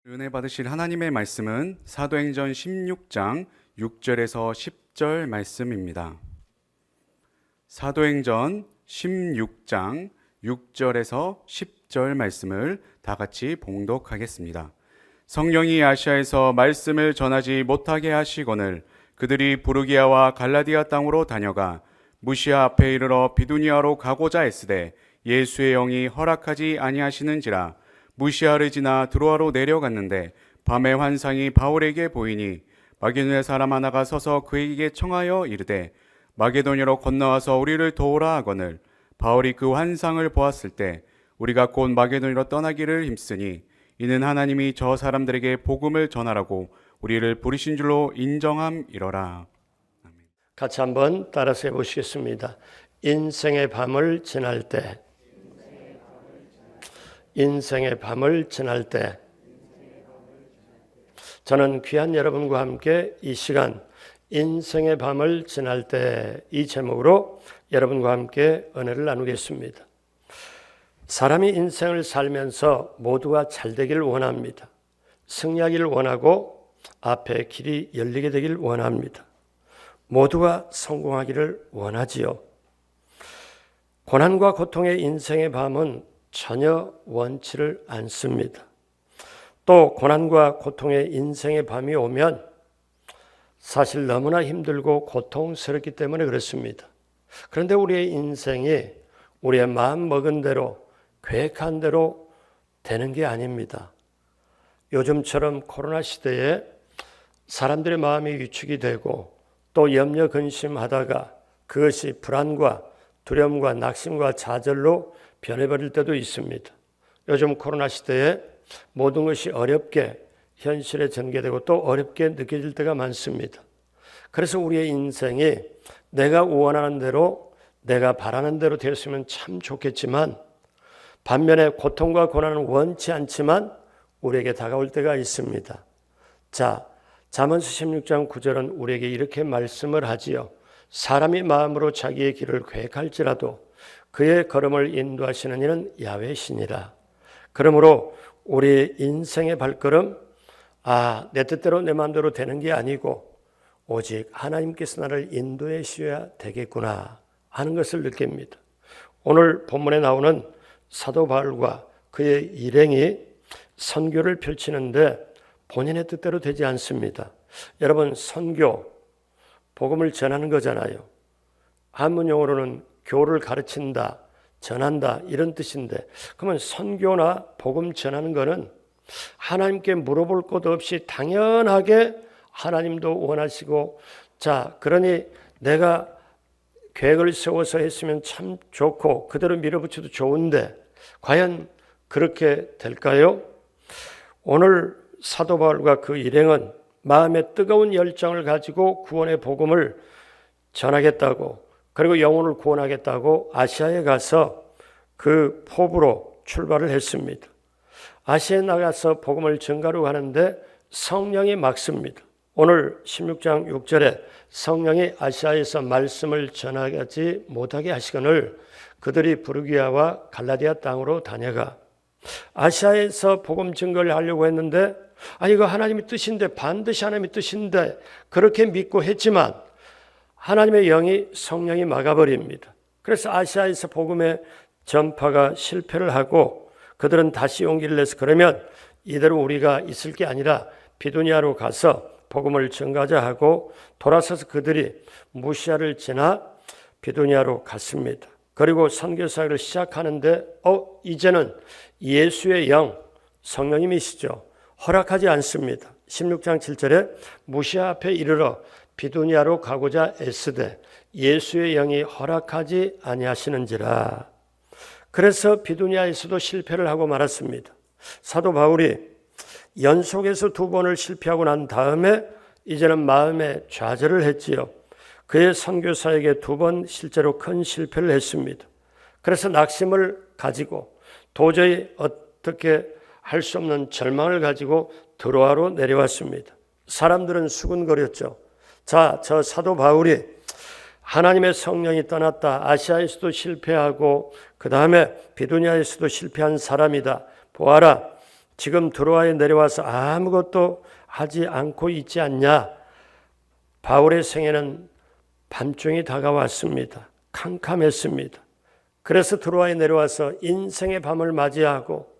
은혜 받으실 하나님의 말씀은 사도행전 16장 6절에서 10절 말씀입니다. 사도행전 16장 6절에서 10절 말씀을 다 같이 봉독하겠습니다. 성령이 아시아에서 말씀을 전하지 못하게 하시거늘 그들이 부르기아와 갈라디아 땅으로 다녀가 무시아 앞에 이르러 비두니아로 가고자 애쓰되 예수의 영이 허락하지 아니하시는지라. 무시아를 지나 드로아로 내려갔는데 밤에 환상이 바울에게 보이니 마게도냐 사람 하나가 서서 그에게 청하여 이르되 마게도냐로 건너와서 우리를 도우라 하거늘 바울이 그 환상을 보았을 때 우리가 곧 마게도냐로 떠나기를 힘쓰니 이는 하나님이 저 사람들에게 복음을 전하라고 우리를 부르신 줄로 인정함이러라. 같이 한번 따라서 해보시겠습니다. 인생의 밤을 지날 때, 인생의 밤을 지날 때, 저는 귀한 여러분과 함께 이 시간 인생의 밤을 지날 때 이 제목으로 여러분과 함께 은혜를 나누겠습니다. 사람이 인생을 살면서 모두가 잘 되기를 원합니다. 승리하기를 원하고 앞에 길이 열리게 되기를 원합니다. 모두가 성공하기를 원하지요. 고난과 고통의 인생의 밤은 전혀 원치를 않습니다. 또 고난과 고통의 인생의 밤이 오면 사실 너무나 힘들고 고통스럽기 때문에 그렇습니다. 그런데 우리의 인생이 우리의 마음 먹은 대로 계획한 대로 되는 게 아닙니다. 요즘처럼 코로나 시대에 사람들의 마음이 위축이 되고 또 염려 근심하다가 그것이 불안과 두려움과 낙심과 좌절로 변해버릴 때도 있습니다. 요즘 코로나 시대에 모든 것이 어렵게 현실에 전개되고 또 어렵게 느껴질 때가 많습니다. 그래서 우리의 인생이 내가 원하는 대로 내가 바라는 대로 되었으면 참 좋겠지만 반면에 고통과 고난은 원치 않지만 우리에게 다가올 때가 있습니다. 자, 잠언서 16장 9절은 우리에게 이렇게 말씀을 하지요. 사람이 마음으로 자기의 길을 계획할지라도 그의 걸음을 인도하시는 이는 야훼시니라. 그러므로 우리 인생의 발걸음, 내 뜻대로 내 마음대로 되는 게 아니고 오직 하나님께서 나를 인도해 주셔야 되겠구나 하는 것을 느낍니다. 오늘 본문에 나오는 사도 바울과 그의 일행이 선교를 펼치는데 본인의 뜻대로 되지 않습니다. 여러분, 선교, 복음을 전하는 거잖아요. 한문 용어로는 교를 가르친다, 전한다 이런 뜻인데 그러면 선교나 복음 전하는 거는 하나님께 물어볼 것 없이 당연하게 하나님도 원하시고 그러니 내가 계획을 세워서 했으면 참 좋고 그대로 밀어붙여도 좋은데 과연 그렇게 될까요? 오늘 사도 바울과 그 일행은 마음에 뜨거운 열정을 가지고 구원의 복음을 전하겠다고 그리고 영혼을 구원하겠다고 아시아에 가서 그 포부로 출발을 했습니다. 아시아에 나가서 복음을 전가로 하는데 성령이 막습니다. 오늘 16장 6절에 성령이 아시아에서 말씀을 전하지 못하게 하시거늘 그들이 부르기아와 갈라디아 땅으로 다녀가. 아시아에서 복음 증거를 하려고 했는데 이거 하나님의 뜻인데 반드시 하나님의 뜻인데 그렇게 믿고 했지만 하나님의 영이 성령이 막아버립니다. 그래서 아시아에서 복음의 전파가 실패를 하고 그들은 다시 용기를 내서 그러면 이대로 우리가 있을 게 아니라 비두니아로 가서 복음을 전가자 하고 돌아서서 그들이 무시아를 지나 비두니아로 갔습니다. 그리고 선교사를 시작하는데 이제는 예수의 영, 성령님이시죠. 허락하지 않습니다. 16장 7절에 무시아 앞에 이르러 비두니아로 가고자 애쓰되 예수의 영이 허락하지 아니하시는지라. 그래서 비두니아에서도 실패를 하고 말았습니다. 사도 바울이 연속해서 2번을 실패하고 난 다음에 이제는 마음에 좌절을 했지요. 그의 선교사에게 2번 실제로 큰 실패를 했습니다. 그래서 낙심을 가지고 도저히 어떻게 할 수 없는 절망을 가지고 드로아로 내려왔습니다. 사람들은 수군거렸죠. 저 사도 바울이 하나님의 성령이 떠났다. 아시아에서도 실패하고 그 다음에 비두니아에서도 실패한 사람이다. 보아라, 지금 드로아에 내려와서 아무것도 하지 않고 있지 않냐. 바울의 생애는 밤중이 다가왔습니다. 캄캄했습니다. 그래서 드로아에 내려와서 인생의 밤을 맞이하고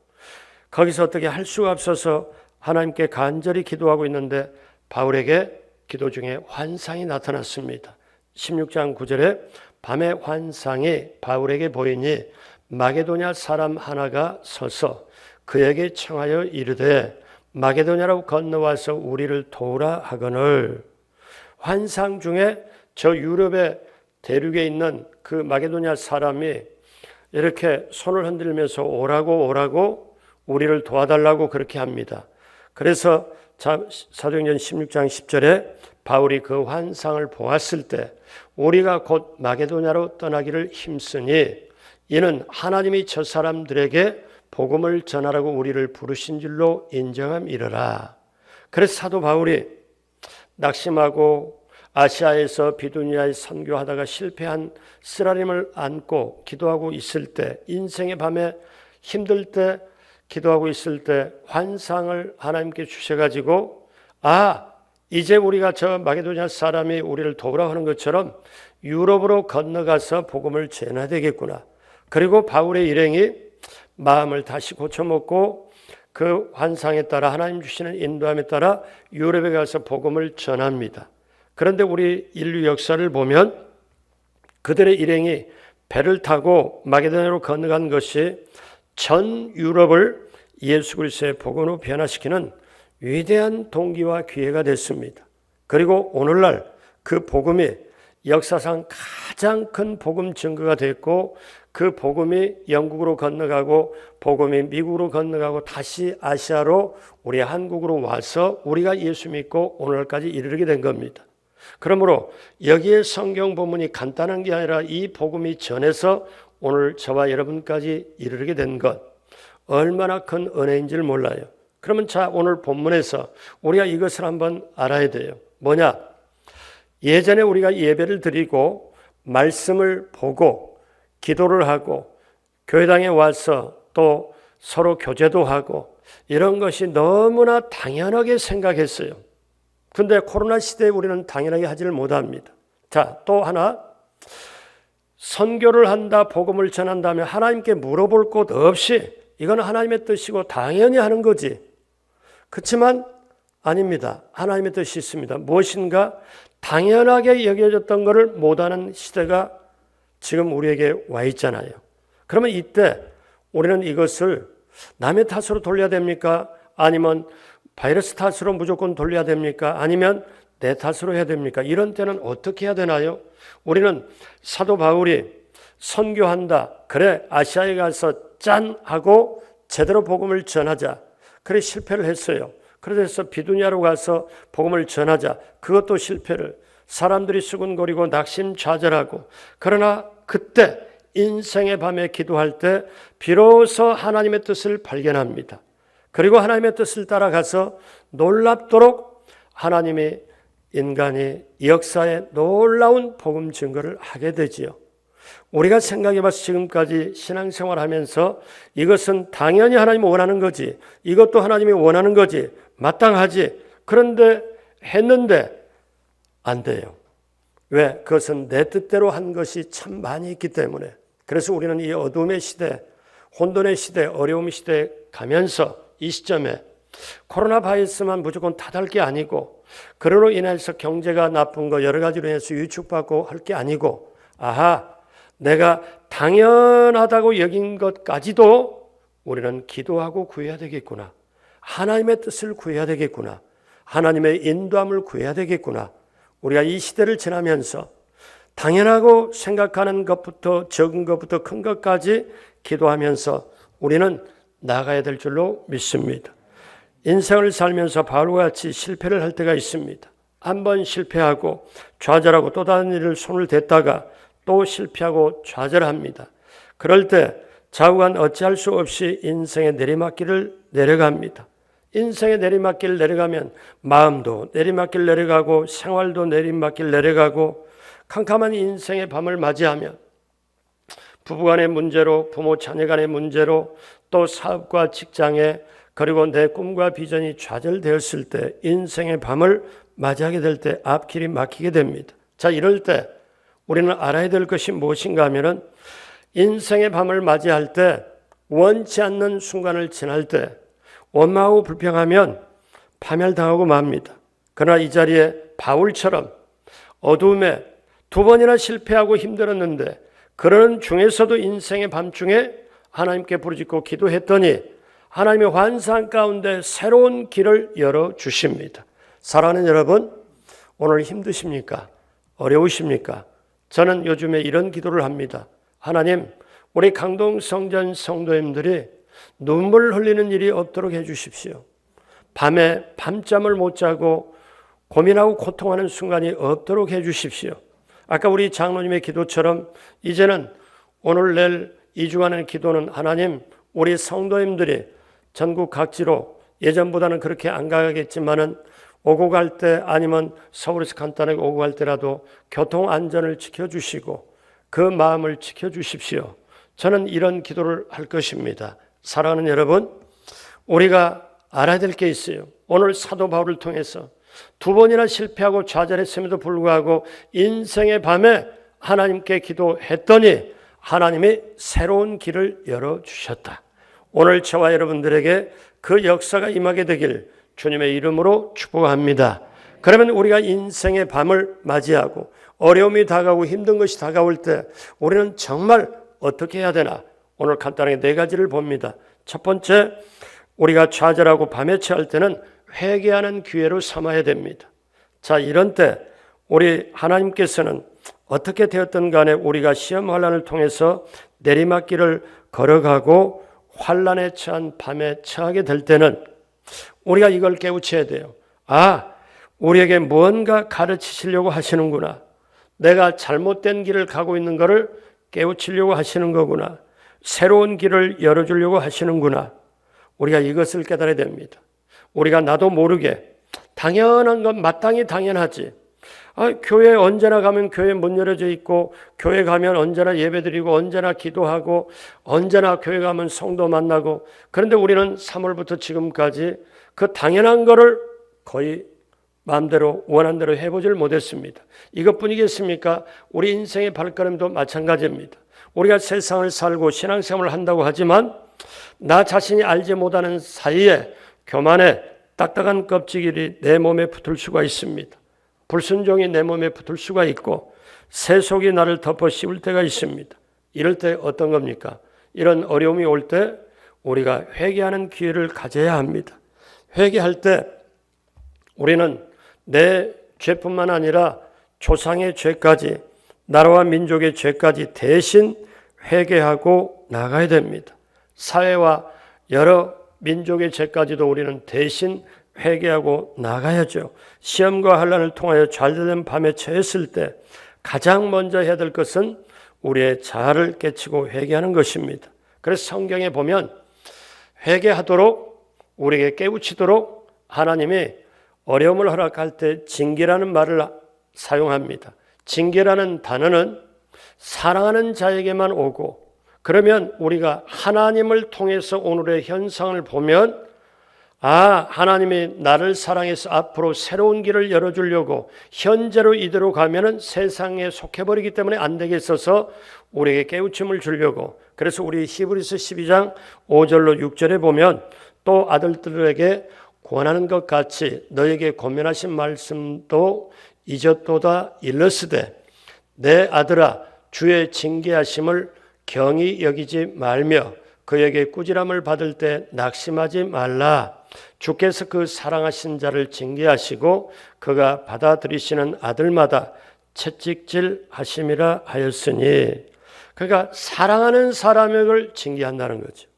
거기서 어떻게 할 수가 없어서 하나님께 간절히 기도하고 있는데 바울에게 기도 중에 환상이 나타났습니다. 16장 9절에 밤의 환상이 바울에게 보이니 마게도냐 사람 하나가 서서 그에게 청하여 이르되 마게도냐로 건너와서 우리를 도우라 하거늘. 환상 중에 저 유럽의 대륙에 있는 그 마게도냐 사람이 이렇게 손을 흔들면서 오라고 우리를 도와달라고 그렇게 합니다. 그래서 사도행전 16장 10절에 바울이 그 환상을 보았을 때 우리가 곧 마게도냐로 떠나기를 힘쓰니 이는 하나님이 저 사람들에게 복음을 전하라고 우리를 부르신 줄로 인정함이러라. 그래서 사도 바울이 낙심하고 아시아에서 비두니아에 선교하다가 실패한 쓰라림을 안고 기도하고 있을 때, 인생의 밤에 힘들 때 기도하고 있을 때 환상을 하나님께 주셔가지고 이제 우리가 저 마게도냐 사람이 우리를 도우라 하는 것처럼 유럽으로 건너가서 복음을 전해야 되겠구나. 그리고 바울의 일행이 마음을 다시 고쳐먹고 그 환상에 따라 하나님 주시는 인도함에 따라 유럽에 가서 복음을 전합니다. 그런데 우리 인류 역사를 보면 그들의 일행이 배를 타고 마게도냐로 건너간 것이 전 유럽을 예수 그리스도의 복음으로 변화시키는 위대한 동기와 기회가 됐습니다. 그리고 오늘날 그 복음이 역사상 가장 큰 복음 증거가 됐고 그 복음이 영국으로 건너가고 복음이 미국으로 건너가고 다시 아시아로 우리 한국으로 와서 우리가 예수 믿고 오늘까지 이르게 된 겁니다. 그러므로 여기에 성경 본문이 간단한 게 아니라 이 복음이 전해서 오늘 저와 여러분까지 이르게 된 것 얼마나 큰 은혜인지를 몰라요. 그러면 오늘 본문에서 우리가 이것을 한번 알아야 돼요. 뭐냐? 예전에 우리가 예배를 드리고 말씀을 보고 기도를 하고 교회당에 와서 또 서로 교제도 하고 이런 것이 너무나 당연하게 생각했어요. 근데 코로나 시대에 우리는 당연하게 하지를 못합니다. 또 하나, 선교를 한다, 복음을 전한다면 하나님께 물어볼 것 없이 이건 하나님의 뜻이고 당연히 하는 거지. 그렇지만 아닙니다. 하나님의 뜻이 있습니다. 무엇인가 당연하게 여겨졌던 것을 못하는 시대가 지금 우리에게 와 있잖아요. 그러면 이때 우리는 이것을 남의 탓으로 돌려야 됩니까? 아니면 바이러스 탓으로 무조건 돌려야 됩니까? 아니면 내 탓으로 해야 됩니까? 이런 때는 어떻게 해야 되나요? 우리는 사도 바울이 선교한다. 그래, 아시아에 가서 짠 하고 제대로 복음을 전하자. 그래, 실패를 했어요. 그래서 비두니아로 가서 복음을 전하자. 그것도 실패를. 사람들이 수군거리고 낙심좌절하고. 그러나 그때 인생의 밤에 기도할 때 비로소 하나님의 뜻을 발견합니다. 그리고 하나님의 뜻을 따라가서 놀랍도록 하나님이 인간이 역사에 놀라운 복음 증거를 하게 되지요. 우리가 생각해봐서 지금까지 신앙생활하면서 이것은 당연히 하나님이 원하는 거지, 이것도 하나님이 원하는 거지, 마땅하지. 그런데 했는데 안 돼요. 왜? 그것은 내 뜻대로 한 것이 참 많이 있기 때문에. 그래서 우리는 이 어둠의 시대, 혼돈의 시대, 어려움 시대에 가면서 이 시점에 코로나 바이러스만 무조건 탓할 게 아니고 그로 인해서 경제가 나쁜 거 여러 가지로 인해서 위축받고 할 게 아니고 내가 당연하다고 여긴 것까지도 우리는 기도하고 구해야 되겠구나. 하나님의 뜻을 구해야 되겠구나. 하나님의 인도함을 구해야 되겠구나. 우리가 이 시대를 지나면서 당연하고 생각하는 것부터 적은 것부터 큰 것까지 기도하면서 우리는 나가야 될 줄로 믿습니다. 인생을 살면서 바울과 같이 실패를 할 때가 있습니다. 한번 실패하고 좌절하고 또 다른 일을 손을 댔다가 또 실패하고 좌절합니다. 그럴 때 좌우간 어찌할 수 없이 인생의 내리막길을 내려갑니다. 인생의 내리막길 내려가면 마음도 내리막길 내려가고 생활도 내리막길 내려가고 캄캄한 인생의 밤을 맞이하면 부부간의 문제로, 부모 자녀간의 문제로, 또 사업과 직장에, 그리고 내 꿈과 비전이 좌절되었을 때, 인생의 밤을 맞이하게 될 때 앞길이 막히게 됩니다. 자, 이럴 때 우리는 알아야 될 것이 무엇인가 하면은 인생의 밤을 맞이할 때, 원치 않는 순간을 지날 때 원망하고 불평하면 파멸당하고 맙니다. 그러나 이 자리에 바울처럼 어두움에 2번이나 실패하고 힘들었는데 그런 중에서도 인생의 밤중에 하나님께 부르짖고 기도했더니 하나님의 환상 가운데 새로운 길을 열어주십니다. 사랑하는 여러분, 오늘 힘드십니까? 어려우십니까? 저는 요즘에 이런 기도를 합니다. 하나님, 우리 강동성전 성도님들이 눈물 흘리는 일이 없도록 해주십시오. 밤에 밤잠을 못 자고 고민하고 고통하는 순간이 없도록 해주십시오. 아까 우리 장로님의 기도처럼 이제는 오늘 내일 2주간의 기도는 하나님, 우리 성도님들이 전국 각지로 예전보다는 그렇게 안 가겠지만은 오고 갈 때 아니면 서울에서 간단하게 오고 갈 때라도 교통 안전을 지켜주시고 그 마음을 지켜주십시오. 저는 이런 기도를 할 것입니다. 사랑하는 여러분, 우리가 알아야 될 게 있어요. 오늘 사도 바울을 통해서 2번이나 실패하고 좌절했음에도 불구하고 인생의 밤에 하나님께 기도했더니 하나님이 새로운 길을 열어주셨다. 오늘 저와 여러분들에게 그 역사가 임하게 되길 주님의 이름으로 축복합니다. 그러면 우리가 인생의 밤을 맞이하고 어려움이 다가오고 힘든 것이 다가올 때 우리는 정말 어떻게 해야 되나? 오늘 간단하게 4가지를 봅니다. 첫 번째, 우리가 좌절하고 밤에 처할 때는 회개하는 기회로 삼아야 됩니다. 자, 이런 때 우리 하나님께서는 어떻게 되었든 간에 우리가 시험 환난을 통해서 내리막길을 걸어가고 환난에 처한 밤에 처하게 될 때는 우리가 이걸 깨우쳐야 돼요. 아, 우리에게 뭔가 가르치시려고 하시는구나. 내가 잘못된 길을 가고 있는 것을 깨우치려고 하시는 거구나. 새로운 길을 열어주려고 하시는구나. 우리가 이것을 깨달아야 됩니다. 우리가 나도 모르게 당연한 건 마땅히 당연하지. 교회에 언제나 가면 교회 문 열어져 있고 교회 가면 언제나 예배드리고 언제나 기도하고 언제나 교회 가면 성도 만나고, 그런데 우리는 3월부터 지금까지 그 당연한 거를 거의 마음대로 원한 대로 해보질 못했습니다. 이것뿐이겠습니까? 우리 인생의 발걸음도 마찬가지입니다. 우리가 세상을 살고 신앙생활을 한다고 하지만 나 자신이 알지 못하는 사이에 교만에 딱딱한 껍질이 내 몸에 붙을 수가 있습니다. 불순종이 내 몸에 붙을 수가 있고 세속이 나를 덮어 씌울 때가 있습니다. 이럴 때 어떤 겁니까? 이런 어려움이 올 때 우리가 회개하는 기회를 가져야 합니다. 회개할 때 우리는 내 죄뿐만 아니라 조상의 죄까지, 나라와 민족의 죄까지 대신 회개하고 나가야 됩니다. 사회와 여러 민족의 죄까지도 우리는 대신 회개하고 나가야죠. 시험과 환난을 통하여 잘된 밤에 처했을 때 가장 먼저 해야 될 것은 우리의 자아를 깨치고 회개하는 것입니다. 그래서 성경에 보면 회개하도록 우리에게 깨우치도록 하나님이 어려움을 허락할 때 징계라는 말을 사용합니다. 징계라는 단어는 사랑하는 자에게만 오고, 그러면 우리가 하나님을 통해서 오늘의 현상을 보면 하나님이 나를 사랑해서 앞으로 새로운 길을 열어주려고 현재로 이대로 가면은 세상에 속해버리기 때문에 안 되겠어서 우리에게 깨우침을 주려고, 그래서 우리 히브리서 12장 5절로 6절에 보면 또 아들들에게 권하는 것 같이 너에게 권면하신 말씀도 잊었도다 일렀으되 내 아들아 주의 징계하심을 경히 여기지 말며 그에게 꾸지람을 받을 때 낙심하지 말라. 주께서 그 사랑하신 자를 징계하시고 그가 받아들이시는 아들마다 채찍질 하심이라 하였으니, 그러니까 사랑하는 사람을 징계한다는 거죠.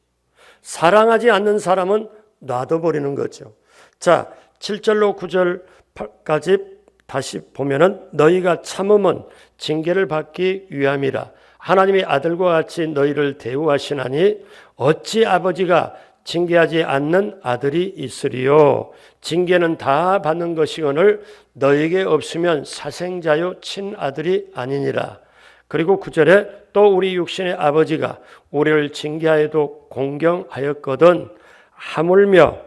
사랑하지 않는 사람은 놔둬버리는 거죠. 자, 7절로 9절까지 다시 보면은 너희가 참음은 징계를 받기 위함이라. 하나님이 아들과 같이 너희를 대우하시나니 어찌 아버지가 징계하지 않는 아들이 있으리요. 징계는 다 받는 것이거늘 너에게 없으면 사생자요 친아들이 아니니라. 그리고 9절에 또 우리 육신의 아버지가 우리를 징계하여도 공경하였거든 하물며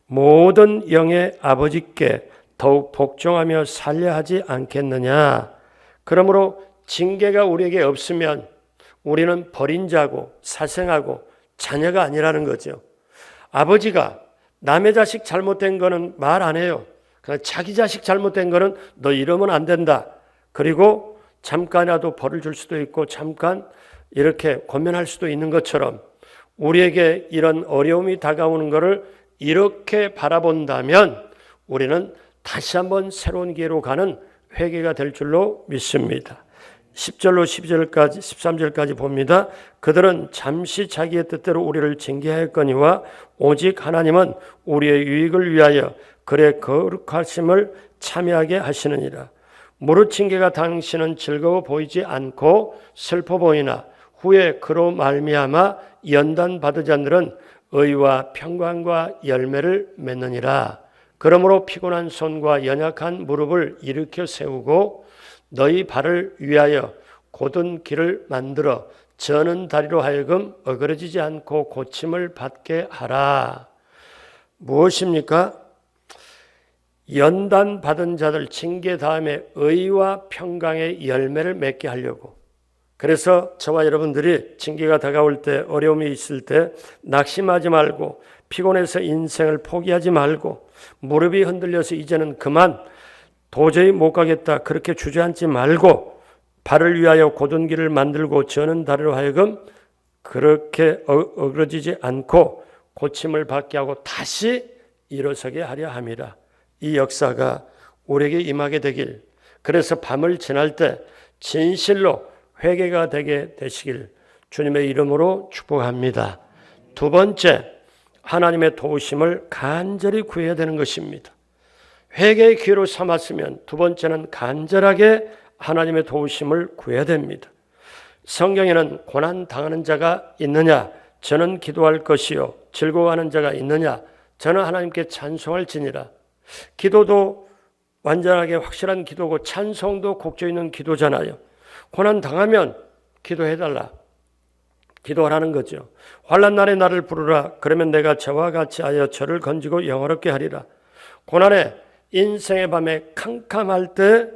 모든 영의 아버지께 더욱 복종하며 살려하지 않겠느냐. 그러므로 징계가 우리에게 없으면 우리는 버린 자고 사생하고 자녀가 아니라는 거죠. 아버지가 남의 자식 잘못된 거는 말 안 해요. 그냥 자기 자식 잘못된 거는 너 이러면 안 된다. 그리고 잠깐이라도 벌을 줄 수도 있고 잠깐 이렇게 권면할 수도 있는 것처럼 우리에게 이런 어려움이 다가오는 것을 이렇게 바라본다면 우리는 다시 한번 새로운 기회로 가는 회개가 될 줄로 믿습니다. 10절로 12절까지 13절까지 봅니다. 그들은 잠시 자기의 뜻대로 우리를 징계하였거니와 오직 하나님은 우리의 유익을 위하여 그의 거룩하심을 참여하게 하시느니라. 무릇 징계가 당신은 즐거워 보이지 않고 슬퍼 보이나 후에 그로 말미암아 연단 받은 자들은 의와 평강과 열매를 맺느니라. 그러므로 피곤한 손과 연약한 무릎을 일으켜 세우고 너희 발을 위하여 곧은 길을 만들어 저는 다리로 하여금 어그러지지 않고 고침을 받게 하라. 무엇입니까? 연단 받은 자들 징계 다음에 의와 평강의 열매를 맺게 하려고. 그래서 저와 여러분들이 징계가 다가올 때 어려움이 있을 때 낙심하지 말고 피곤해서 인생을 포기하지 말고 무릎이 흔들려서 이제는 그만 도저히 못 가겠다 그렇게 주저앉지 말고 발을 위하여 곧은 길을 만들고 저는 다리로 하여금 그렇게 어그러지지 않고 고침을 받게 하고 다시 일어서게 하려 함이라. 이 역사가 우리에게 임하게 되길, 그래서 밤을 지날 때 진실로 회개가 되게 되시길 주님의 이름으로 축복합니다. 두 번째, 하나님의 도우심을 간절히 구해야 되는 것입니다. 회개의 기회로 삼았으면 두 번째는 간절하게 하나님의 도우심을 구해야 됩니다. 성경에는 고난 당하는 자가 있느냐? 저는 기도할 것이요. 즐거워하는 자가 있느냐? 저는 하나님께 찬송할지니라. 기도도 완전하게 확실한 기도고 찬송도 곡조 있는 기도잖아요. 고난 당하면 기도해달라. 기도하라는 거죠. 환난 날에 나를 부르라. 그러면 내가 저와 같이 하여 저를 건지고 영화롭게 하리라. 고난에 인생의 밤에 캄캄할 때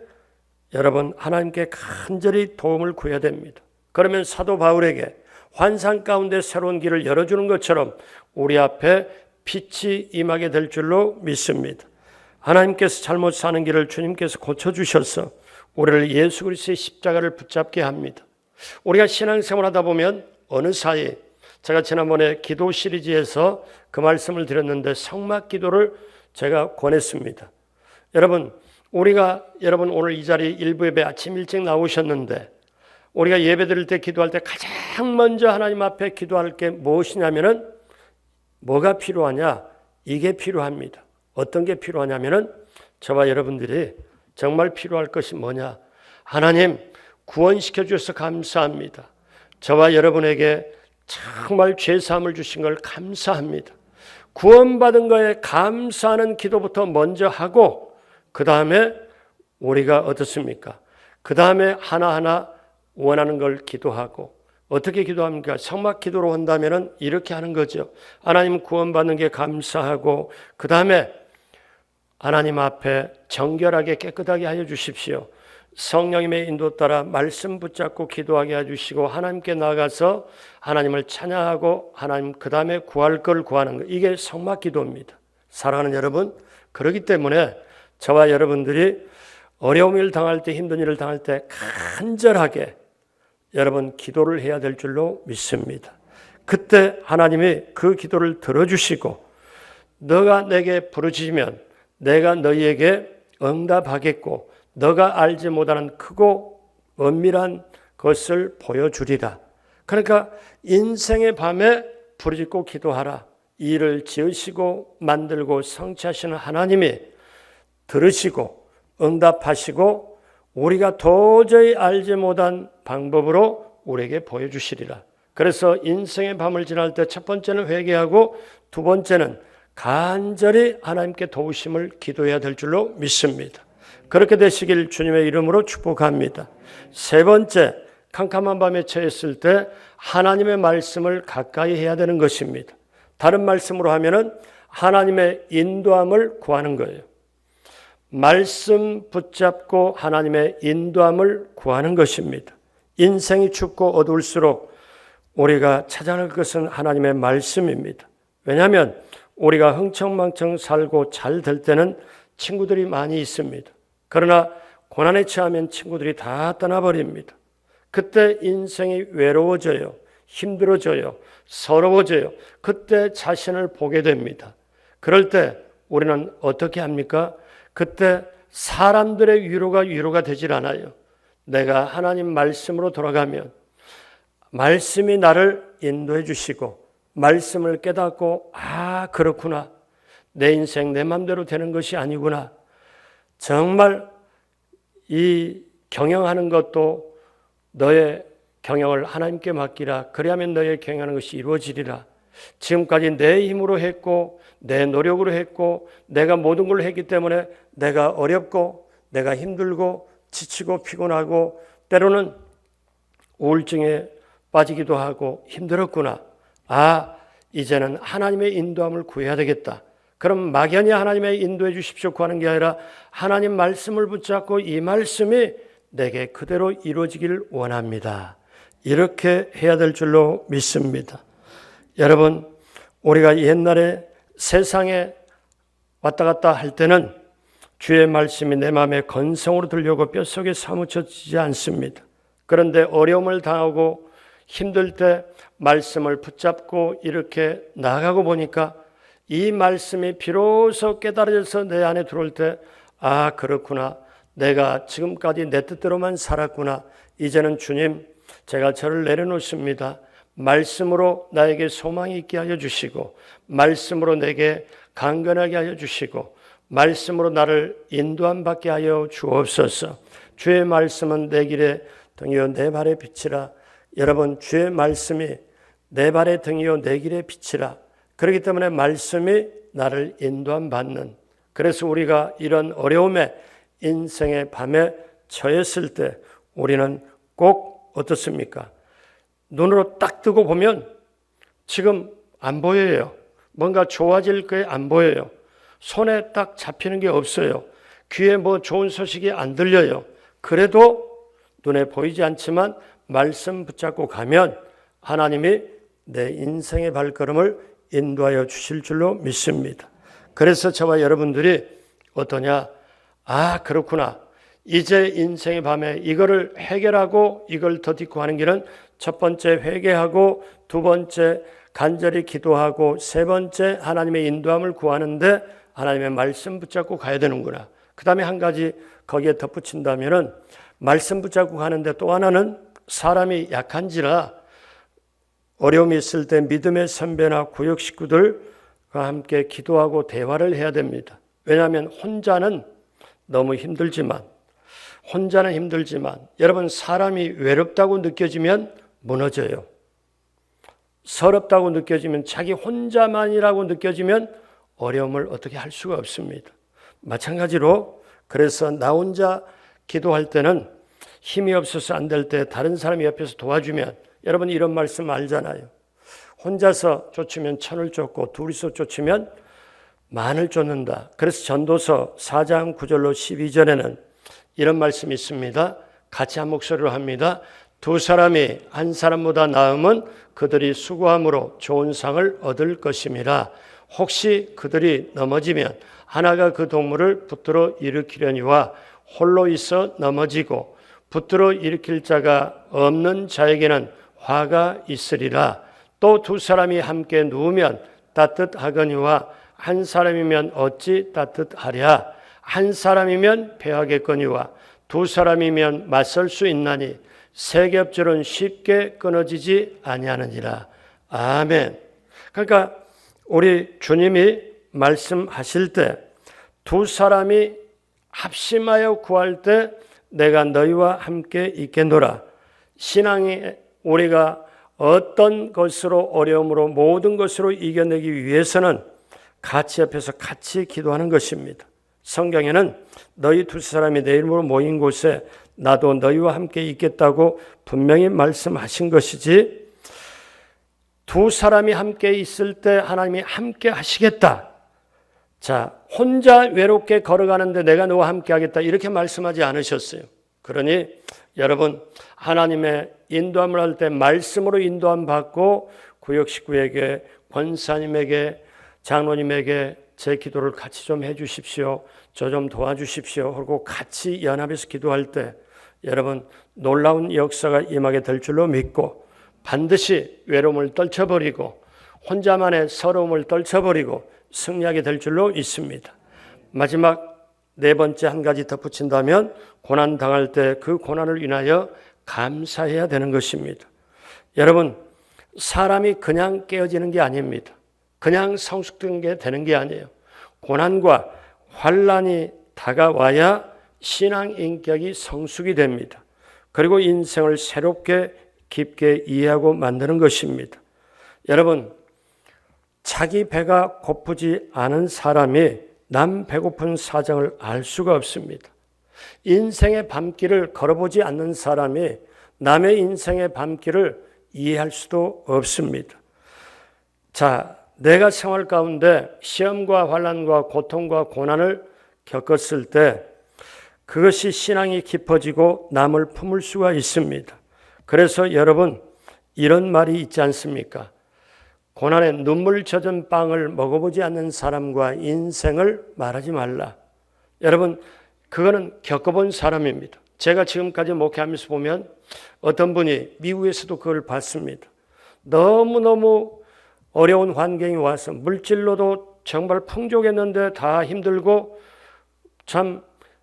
여러분 하나님께 간절히 도움을 구해야 됩니다. 그러면 사도 바울에게 환상 가운데 새로운 길을 열어주는 것처럼 우리 앞에 빛이 임하게 될 줄로 믿습니다. 하나님께서 잘못 사는 길을 주님께서 고쳐주셔서 우리를 예수 그리스도의 십자가를 붙잡게 합니다. 우리가 신앙생활 하다 보면 어느 사이, 제가 지난번에 기도 시리즈에서 그 말씀을 드렸는데 성막 기도를 제가 권했습니다. 여러분 오늘 이 자리 일부 예배 아침 일찍 나오셨는데 우리가 예배 드릴 때 기도할 때 가장 먼저 하나님 앞에 기도할 게 무엇이냐면은 뭐가 필요하냐? 이게 필요합니다. 어떤 게 필요하냐면은 저와 여러분들이 정말 필요할 것이 뭐냐? 하나님 구원시켜 주셔서 감사합니다. 저와 여러분에게 정말 죄사함을 주신 걸 감사합니다. 구원받은 거에 감사하는 기도부터 먼저 하고 그 다음에 우리가 어떻습니까? 그 다음에 하나하나 원하는 걸 기도하고 어떻게 기도합니까? 성막 기도로 한다면 이렇게 하는 거죠. 하나님 구원받는 게 감사하고 그 다음에 하나님 앞에 정결하게 깨끗하게 하여 주십시오. 성령님의 인도 따라 말씀 붙잡고 기도하게 해주시고 하나님께 나가서 하나님을 찬양하고 하나님 그 다음에 구할 걸 구하는 것, 이게 성막 기도입니다. 사랑하는 여러분, 그렇기 때문에 저와 여러분들이 어려움을 당할 때, 힘든 일을 당할 때 간절하게 여러분 기도를 해야 될 줄로 믿습니다. 그때 하나님이 그 기도를 들어주시고 너가 내게 부르짖으면 내가 너희에게 응답하겠고 너가 알지 못하는 크고 엄밀한 것을 보여주리라. 그러니까 인생의 밤에 부르짖고 기도하라. 일을 지으시고 만들고 성취하시는 하나님이 들으시고 응답하시고 우리가 도저히 알지 못한 방법으로 우리에게 보여주시리라. 그래서 인생의 밤을 지날 때 첫 번째는 회개하고 두 번째는 간절히 하나님께 도우심을 기도해야 될 줄로 믿습니다. 그렇게 되시길 주님의 이름으로 축복합니다. 세 번째, 캄캄한 밤에 처했을 때 하나님의 말씀을 가까이 해야 되는 것입니다. 다른 말씀으로 하면은 하나님의 인도함을 구하는 거예요. 말씀 붙잡고 하나님의 인도함을 구하는 것입니다. 인생이 춥고 어두울수록 우리가 찾아낼 것은 하나님의 말씀입니다. 왜냐하면 우리가 흥청망청 살고 잘 될 때는 친구들이 많이 있습니다. 그러나 고난에 처하면 친구들이 다 떠나버립니다. 그때 인생이 외로워져요. 힘들어져요. 서러워져요. 그때 자신을 보게 됩니다. 그럴 때 우리는 어떻게 합니까? 그때 사람들의 위로가 되질 않아요. 내가 하나님 말씀으로 돌아가면 말씀이 나를 인도해 주시고 말씀을 깨닫고 그렇구나. 내 인생 내 맘대로 되는 것이 아니구나. 정말 이 경영하는 것도 너의 경영을 하나님께 맡기라. 그리하면 너의 경영하는 것이 이루어지리라. 지금까지 내 힘으로 했고 내 노력으로 했고 내가 모든 걸 했기 때문에 내가 어렵고 내가 힘들고 지치고 피곤하고 때로는 우울증에 빠지기도 하고 힘들었구나. 이제는 하나님의 인도함을 구해야 되겠다. 그럼 막연히 하나님의 인도해 주십시오 구하는 게 아니라 하나님 말씀을 붙잡고 이 말씀이 내게 그대로 이루어지길 원합니다. 이렇게 해야 될 줄로 믿습니다. 여러분, 우리가 옛날에 세상에 왔다 갔다 할 때는 주의 말씀이 내 마음에 건성으로 들려오고 뼛속에 사무쳐지지 않습니다. 그런데 어려움을 당하고 힘들 때 말씀을 붙잡고 이렇게 나아가고 보니까 이 말씀이 비로소 깨달아져서 내 안에 들어올 때 그렇구나. 내가 지금까지 내 뜻대로만 살았구나. 이제는 주님, 제가 저를 내려놓습니다. 말씀으로 나에게 소망이 있게 하여 주시고 말씀으로 내게 강건하게 하여 주시고 말씀으로 나를 인도함 받게 하여 주옵소서. 주의 말씀은 내 길에 등이요 내 발의 빛이라. 여러분, 주의 말씀이 내 발의 등이요 내 길의 빛이라. 그렇기 때문에 말씀이 나를 인도함 받는, 그래서 우리가 이런 어려움에 인생의 밤에 처했을 때 우리는 꼭 어떻습니까? 눈으로 딱 뜨고 보면 지금 안 보여요. 뭔가 좋아질 게 안 보여요. 손에 딱 잡히는 게 없어요. 귀에 뭐 좋은 소식이 안 들려요. 그래도 눈에 보이지 않지만 말씀 붙잡고 가면 하나님이 내 인생의 발걸음을 인도하여 주실 줄로 믿습니다. 그래서 저와 여러분들이 어떠냐? 그렇구나. 이제 인생의 밤에 이거를 해결하고 이걸 더딛고 하는 길은 첫 번째 회개하고 두 번째 간절히 기도하고 세 번째 하나님의 인도함을 구하는데 하나님의 말씀 붙잡고 가야 되는구나. 그 다음에 한 가지 거기에 덧붙인다면은 말씀 붙잡고 가는데 또 하나는 사람이 약한지라 어려움이 있을 때 믿음의 선배나 구역 식구들과 함께 기도하고 대화를 해야 됩니다. 왜냐하면 혼자는 힘들지만 여러분, 사람이 외롭다고 느껴지면 무너져요. 서럽다고 느껴지면, 자기 혼자만이라고 느껴지면 어려움을 어떻게 할 수가 없습니다. 마찬가지로 그래서 나 혼자 기도할 때는 힘이 없어서 안 될 때 다른 사람이 옆에서 도와주면, 여러분 이런 말씀 알잖아요. 혼자서 쫓으면 천을 쫓고 둘이서 쫓으면 만을 쫓는다. 그래서 전도서 4장 9절로 12절에는 이런 말씀이 있습니다. 같이 한 목소리로 합니다. 두 사람이 한 사람보다 나음은 그들이 수고함으로 좋은 상을 얻을 것임이라. 혹시 그들이 넘어지면 하나가 그 동물을 붙들어 일으키려니와 홀로 있어 넘어지고 붙들어 일으킬 자가 없는 자에게는 화가 있으리라. 또 두 사람이 함께 누우면 따뜻하거니와 한 사람이면 어찌 따뜻하랴. 한 사람이면 패하겠거니와 두 사람이면 맞설 수 있나니 세 겹줄은 쉽게 끊어지지 아니하느니라. 아멘. 그러니까 우리 주님이 말씀하실 때 두 사람이 합심하여 구할 때 내가 너희와 함께 있겠노라. 신앙이 우리가 어떤 것으로 어려움으로 모든 것으로 이겨내기 위해서는 같이 옆에서 같이 기도하는 것입니다. 성경에는 너희 두세 사람이 내 이름으로 모인 곳에 나도 너희와 함께 있겠다고 분명히 말씀하신 것이지, 두 사람이 함께 있을 때 하나님이 함께 하시겠다. 자, 혼자 외롭게 걸어가는데 내가 너와 함께 하겠다. 이렇게 말씀하지 않으셨어요. 그러니 여러분, 하나님의 인도함을 할 때 말씀으로 인도함 받고 구역 식구에게, 권사님에게, 장로님에게 제 기도를 같이 좀 해주십시오. 저 좀 도와주십시오. 그리고 같이 연합해서 기도할 때 여러분, 놀라운 역사가 임하게 될 줄로 믿고, 반드시 외로움을 떨쳐버리고 혼자만의 서러움을 떨쳐버리고 승리하게 될 줄로 믿습니다. 마지막 네 번째 한 가지 덧붙인다면, 고난 당할 때 그 고난을 인하여 감사해야 되는 것입니다. 여러분, 사람이 그냥 깨어지는 게 아닙니다. 그냥 성숙된 게 되는 게 아니에요. 고난과 환난이 다가와야 신앙 인격이 성숙이 됩니다. 그리고 인생을 새롭게 깊게 이해하고 만드는 것입니다. 여러분, 자기 배가 고프지 않은 사람이 남 배고픈 사정을 알 수가 없습니다. 인생의 밤길을 걸어보지 않는 사람이 남의 인생의 밤길을 이해할 수도 없습니다. 자, 내가 생활 가운데 시험과 환난과 고통과 고난을 겪었을 때 그것이 신앙이 깊어지고 남을 품을 수가 있습니다. 그래서 여러분, 이런 말이 있지 않습니까? 고난에 눈물 젖은 빵을 먹어보지 않는 사람과 인생을 말하지 말라. 여러분, 그거는 겪어본 사람입니다. 제가 지금까지 목회하면서 보면 어떤 분이 미국에서도 그걸 봤습니다. 너무너무 어려운 환경이 와서 물질로도 정말 풍족했는데 다 힘들고 참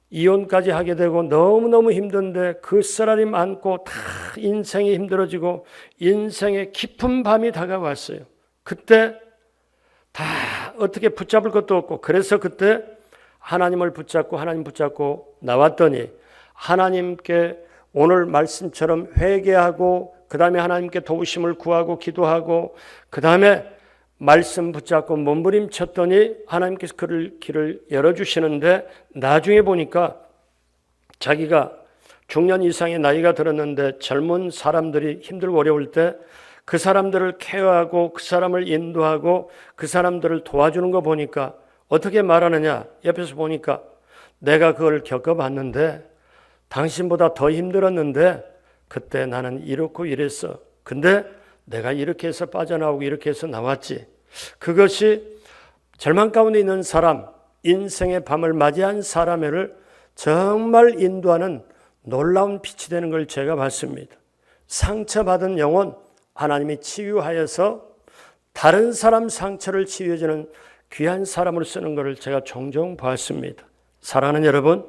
이혼까지 하게 되고 너무너무 힘든데 그 쓰라림 안고 다 인생이 힘들어지고 인생의 깊은 밤이 다가왔어요. 그때 다 어떻게 붙잡을 것도 없고, 그래서 그때 하나님을 붙잡고 하나님 붙잡고 나왔더니 하나님께 오늘 말씀처럼 회개하고 그 다음에 하나님께 도우심을 구하고 기도하고 그 다음에 말씀 붙잡고 몸부림쳤더니 하나님께서 그를 길을 열어주시는데, 나중에 보니까 자기가 중년 이상의 나이가 들었는데 젊은 사람들이 힘들고 어려울 때 그 사람들을 케어하고 그 사람을 인도하고 그 사람들을 도와주는 거 보니까 어떻게 말하느냐, 옆에서 보니까 내가 그걸 겪어봤는데 당신보다 더 힘들었는데 그때 나는 이렇고 이랬어. 근데 내가 이렇게 해서 빠져나오고 이렇게 해서 나왔지. 그것이 절망 가운데 있는 사람, 인생의 밤을 맞이한 사람을 정말 인도하는 놀라운 빛이 되는 걸 제가 봤습니다. 상처받은 영혼 하나님이 치유하여서 다른 사람 상처를 치유해주는 귀한 사람으로 쓰는 것을 제가 종종 봤습니다. 사랑하는 여러분,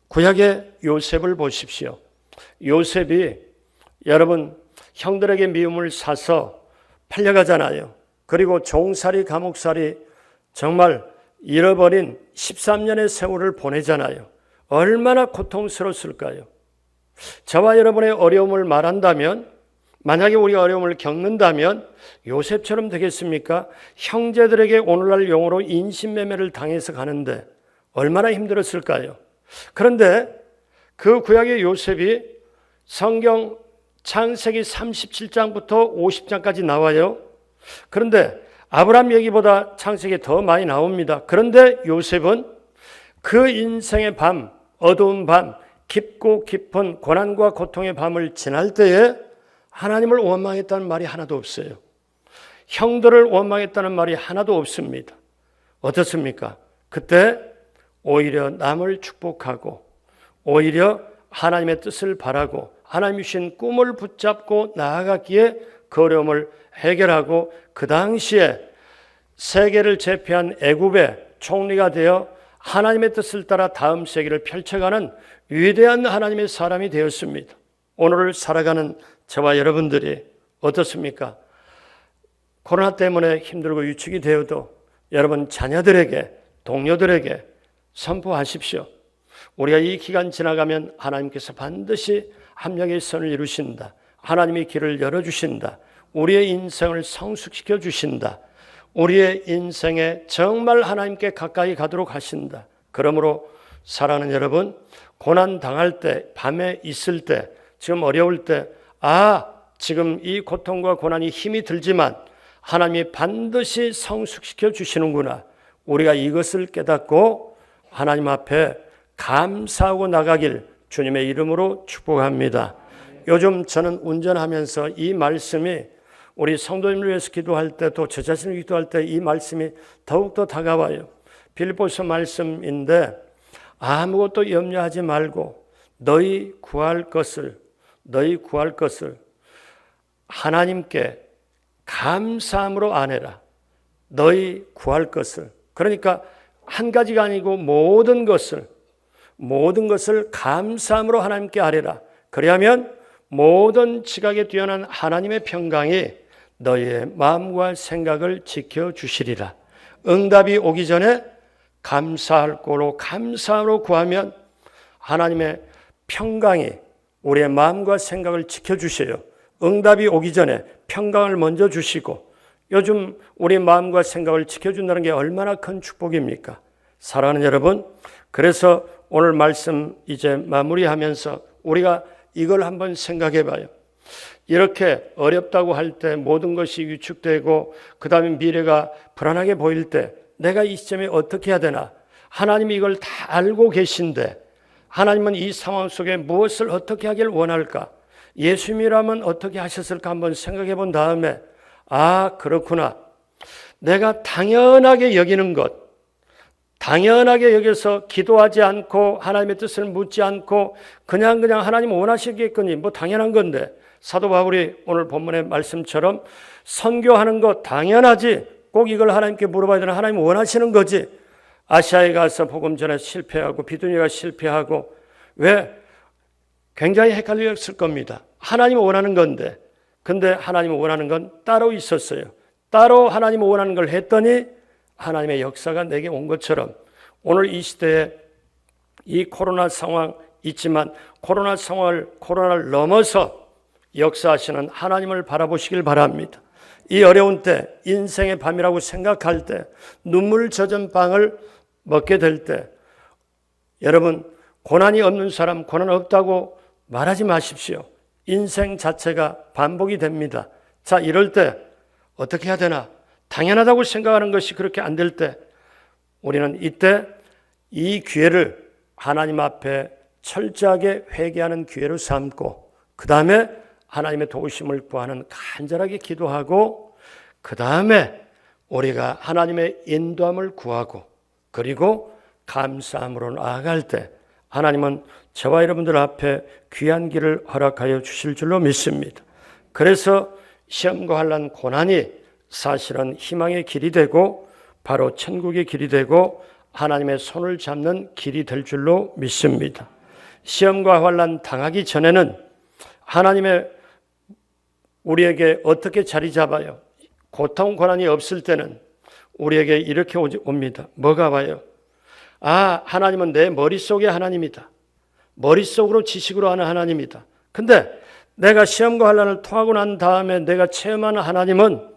구약의 요셉을 보십시오. 요셉이 여러분 형들에게 미움을 사서 팔려가잖아요. 그리고 종살이 감옥살이 정말 잃어버린 13년의 세월을 보내잖아요. 얼마나 고통스러웠을까요? 저와 여러분의 어려움을 말한다면, 만약에 우리가 어려움을 겪는다면 요셉처럼 되겠습니까? 형제들에게 오늘날 용어로 인신매매를 당해서 가는데 얼마나 힘들었을까요? 그런데 그 구약의 요셉이 성경 창세기 37장부터 50장까지 나와요. 그런데 아브라함 얘기보다 창세기 더 많이 나옵니다. 그런데 요셉은 그 인생의 밤, 어두운 밤, 깊고 깊은 고난과 고통의 밤을 지날 때에 하나님을 원망했다는 말이 하나도 없어요. 형들을 원망했다는 말이 하나도 없습니다. 어떻습니까? 그때 오히려 남을 축복하고 오히려 하나님의 뜻을 바라고 하나님이 주신 꿈을 붙잡고 나아갔기에 그 어려움을 해결하고 그 당시에 세계를 제패한 애굽의 총리가 되어 하나님의 뜻을 따라 다음 세계를 펼쳐가는 위대한 하나님의 사람이 되었습니다. 오늘을 살아가는 저와 여러분들이 어떻습니까? 코로나 때문에 힘들고 위축이 되어도 여러분 자녀들에게, 동료들에게 선포하십시오. 우리가 이 기간 지나가면 하나님께서 반드시 합력의 선을 이루신다. 하나님이 길을 열어주신다. 우리의 인생을 성숙시켜 주신다. 우리의 인생에 정말 하나님께 가까이 가도록 하신다. 그러므로 사랑하는 여러분, 고난 당할 때, 밤에 있을 때, 지금 어려울 때, 지금 이 고통과 고난이 힘이 들지만 하나님이 반드시 성숙시켜 주시는구나. 우리가 이것을 깨닫고 하나님 앞에 감사하고 나가길 주님의 이름으로 축복합니다. 요즘 저는 운전하면서 이 말씀이 우리 성도님을 위해서 기도할 때, 또 저 자신을 기도할 때 이 말씀이 더욱더 다가와요. 빌립보서 말씀인데, 아무것도 염려하지 말고 너희 구할 것을 하나님께 감사함으로 아뢰라. 너희 구할 것을, 그러니까 한 가지가 아니고 모든 것을 감사함으로 하나님께 아뢰라. 그리하면 모든 지각에 뛰어난 하나님의 평강이 너희의 마음과 생각을 지켜주시리라. 응답이 오기 전에 감사할 거로 감사함으로 구하면 하나님의 평강이 우리의 마음과 생각을 지켜주셔요. 응답이 오기 전에 평강을 먼저 주시고, 요즘 우리 마음과 생각을 지켜준다는 게 얼마나 큰 축복입니까? 사랑하는 여러분, 그래서 오늘 말씀 이제 마무리하면서 우리가 이걸 한번 생각해 봐요. 이렇게 어렵다고 할 때, 모든 것이 위축되고 그 다음에 미래가 불안하게 보일 때 내가 이 시점에 어떻게 해야 되나? 하나님이 이걸 다 알고 계신데 하나님은 이 상황 속에 무엇을 어떻게 하길 원할까? 예수님이라면 어떻게 하셨을까 한번 생각해 본 다음에, 그렇구나. 내가 당연하게 여기는 것, 당연하게 여기서 기도하지 않고 하나님의 뜻을 묻지 않고 그냥 하나님 원하시겠거니 뭐 당연한 건데, 사도 바울이 오늘 본문의 말씀처럼 선교하는 것 당연하지, 꼭 이걸 하나님께 물어봐야 되나? 하나님 원하시는 거지. 아시아에 가서 복음 전에 실패하고 비두니가 실패하고, 왜? 굉장히 헷갈렸을 겁니다. 하나님이 원하는 건데, 근데 하나님이 원하는 건 따로 있었어요. 따로 하나님이 원하는 걸 했더니 하나님의 역사가 내게 온 것처럼 오늘 이 시대에 이 코로나 상황 있지만 코로나를 넘어서 역사하시는 하나님을 바라보시길 바랍니다. 이 어려운 때, 인생의 밤이라고 생각할 때, 눈물 젖은 빵을 먹게 될 때, 여러분, 고난이 없는 사람, 고난 없다고 말하지 마십시오. 인생 자체가 반복이 됩니다. 자, 이럴 때 어떻게 해야 되나? 당연하다고 생각하는 것이 그렇게 안 될 때, 우리는 이때 이 기회를 하나님 앞에 철저하게 회개하는 기회로 삼고, 그 다음에 하나님의 도우심을 구하는 간절하게 기도하고, 그 다음에 우리가 하나님의 인도함을 구하고, 그리고 감사함으로 나아갈 때 하나님은 저와 여러분들 앞에 귀한 길을 허락하여 주실 줄로 믿습니다. 그래서 시험과 환난, 고난이 사실은 희망의 길이 되고 바로 천국의 길이 되고 하나님의 손을 잡는 길이 될 줄로 믿습니다. 시험과 환난 당하기 전에는 하나님의 우리에게 어떻게 자리 잡아요? 고통, 고난이 없을 때는 우리에게 이렇게 옵니다. 뭐가 와요? 하나님은 내 머릿속의 하나님이다. 머릿속으로 지식으로 하는 하나님이다. 근데 내가 시험과 환난을 통하고 난 다음에 내가 체험하는 하나님은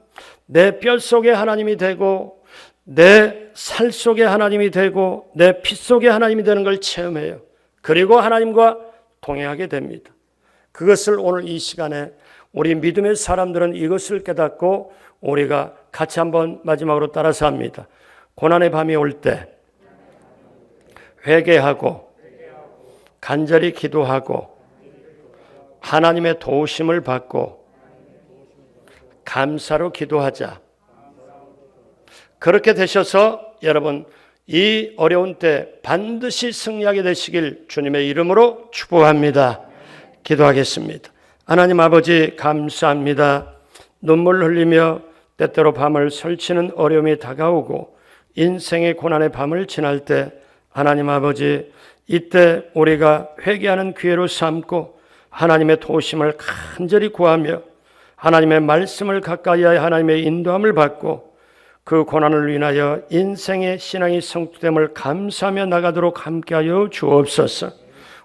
내 뼛속의 하나님이 되고 내 살 속의 하나님이 되고 내 피 속의 하나님이 되는 걸 체험해요. 그리고 하나님과 동행하게 됩니다. 그것을 오늘 이 시간에 우리 믿음의 사람들은 이것을 깨닫고 우리가 같이 한번 마지막으로 따라서 합니다. 고난의 밤이 올 때 회개하고 간절히 기도하고 하나님의 도우심을 받고 감사로 기도하자. 그렇게 되셔서 여러분 이 어려운 때 반드시 승리하게 되시길 주님의 이름으로 축복합니다. 기도하겠습니다. 하나님 아버지 감사합니다. 눈물 흘리며 때때로 밤을 설치는 어려움이 다가오고 인생의 고난의 밤을 지날 때 하나님 아버지 이때 우리가 회개하는 기회로 삼고 하나님의 도우심을 간절히 구하며 하나님의 말씀을 가까이하여 하나님의 인도함을 받고 그 고난을 인하여 인생의 신앙이 성취됨을 감사하며 나가도록 함께하여 주옵소서.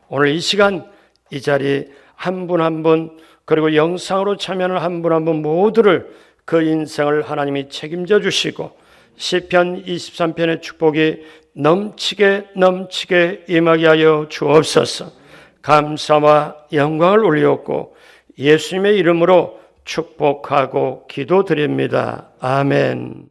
오늘 이 시간 이 자리 한 분 한 분 그리고 영상으로 참여하는 한 분 한 분 모두를 그 인생을 하나님이 책임져 주시고 시편 23편의 축복이 넘치게 임하게 하여 주옵소서. 감사와 영광을 올리옵고 예수님의 이름으로 축복하고 기도드립니다. 아멘.